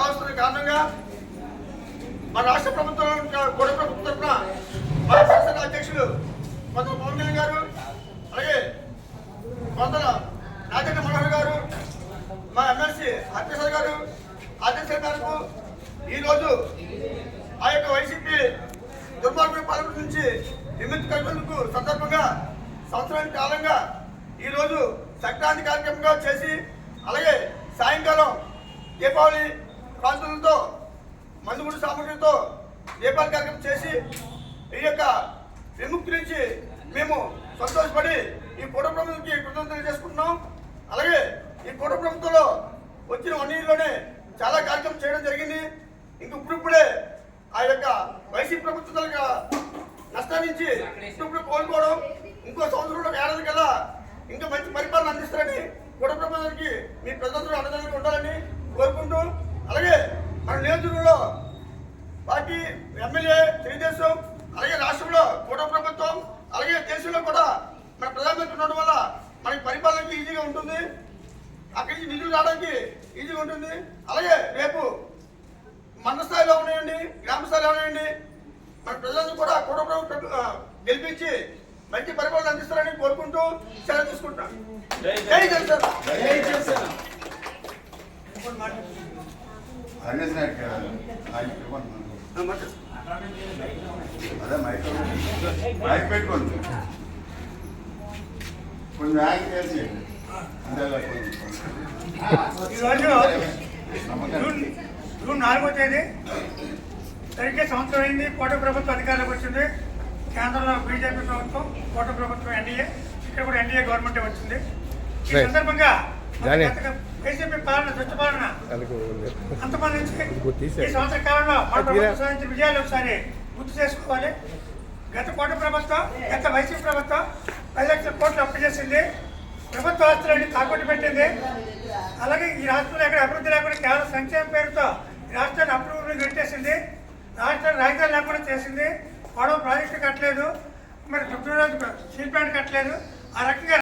భావిస్తున్న కారణంగా మన రాష్ట్ర ప్రభుత్వం కూడా ప్రభుత్వం తరఫున మన శాసన అధ్యక్షులు కొంత పవన్ కళ్యాణ్ గారు, అలాగే కొంత రాజన్న మనోహర్ గారు, మా ఎమ్మెల్సీ హర్ప్రసాద్ గారు ఆదేశాల మేరకు ఈరోజు ఆ యొక్క వైసీపీ దుర్మార్గ పాలన నుంచి విముక్తి కలిపేందుకు సందర్భంగా సంవత్సరానికి కాలంగా ఈరోజు సంక్రాంతి కార్యక్రమంగా చేసి, అలాగే సాయంకాలం దీపావళి కాంతులతో మందుగుడు సామగ్రితో దీపావళి కార్యక్రమం చేసి ఈ యొక్క విముక్తి నుంచి మేము సంతోషపడి ఈ కూటమి ప్రభుత్వానికి కృతజ్ఞతలు చేసుకుంటున్నాం. అలాగే ఈ కూటమి ప్రభుత్వంలో వచ్చిన 1 yearలోనే చాలా కార్యక్రమం చేయడం జరిగింది. ఇప్పుడిప్పుడే ఆ యొక్క వైసీపీ ప్రభుత్వం నష్టాన్ని నుంచి ఇప్పుడు కోలుకోవడం, ఇంకో సంవత్సరంలో ఏడాది కల్లా ఇంకా మంచి పరిపాలన అందిస్తారని కూటమి ప్రభుత్వానికి మీ ప్రజలందరూ అండదండగా ఉండాలని కోరుకుంటూ, అలాగే మన నియోజకవర్గంలో పార్టీ ఎమ్మెల్యే తెలుగుదేశం, అలాగే రాష్ట్రంలో కూటమి ప్రభుత్వం, అలాగే దేశంలో కూడా మన ప్రధానమంత్రి ఉండడం వల్ల మనకి పరిపాలనకి ఈజీగా ఉంటుంది, అక్కడి నుంచి నిధులు రావడానికి ఈజీగా ఉంటుంది. అలాగే రేపు మండల స్థాయిలో ఉన్నాయండి, గ్రామ స్థాయిలో ఉన్నాయండి, మన ప్రజలందరూ కూడా కూటమి ప్రభుత్వం గెలిపించి మంచి పరిపాలన అందిస్తారని కోరుకుంటూ సెలవు తీసుకుంటున్నాం. జై జనసేన. అదే మైక్ పెట్టుకోండి, కొంచెం యాక్ట్ చేసి జూన్ 4వ తేదీ సరిగ్గా సంవత్సరం అయింది. కూటమి ప్రభుత్వం అధికారంలోకి వచ్చింది. కేంద్రంలో బీజేపీ ప్రభుత్వం, కూటమి ప్రభుత్వం ఎన్డీఏ, ఇక్కడ కూడా ఎన్డీఏ గవర్నమెంట్ వచ్చింది. ఈ సందర్భంగా వైసీపీ పాలన, స్వచ్ఛ పాలన అంతమందించి ఈ సంవత్సర కాలంలో మన ప్రభుత్వం సాధించిన విజయాలు ఒకసారి గుర్తు చేసుకోవాలి. గత కూటమి ప్రభుత్వం, గత వైసీపీ ప్రభుత్వం 10 లక్షల కోట్లు అప్పు చేసింది, ప్రభుత్వ ఆస్తులన్నీ తాకట్టు పెట్టింది. అలాగే ఈ రాష్ట్రంలో ఎక్కడ అభివృద్ధి లేకుండా కేవలం సంక్షేమ పేరుతో ఈ రాష్ట్రాన్ని అభివృద్ధి పెట్టేసింది. రాష్ట్రాన్ని రాజధాని లేకుండా చేసింది. పడవ ప్రాజెక్టు కట్టలేదు, మరి ఫిబ్రవరి స్టీల్ ప్లాంట్ కట్టలేదు. ఆ రకంగా